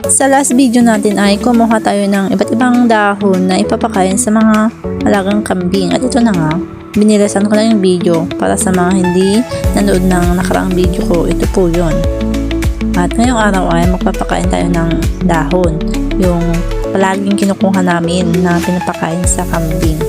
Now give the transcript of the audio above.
Sa last video natin ay kumuha tayo ng iba't ibang dahon na ipapakain sa mga alagang kambing. At ito na nga, binilasan ko na yung video para sa mga hindi nanood ng nakaraang video ko. Ito po yun. At ngayong araw ay magpapakain tayo ng dahon. Yung palaging kinukuha namin na pinapakain sa kambing.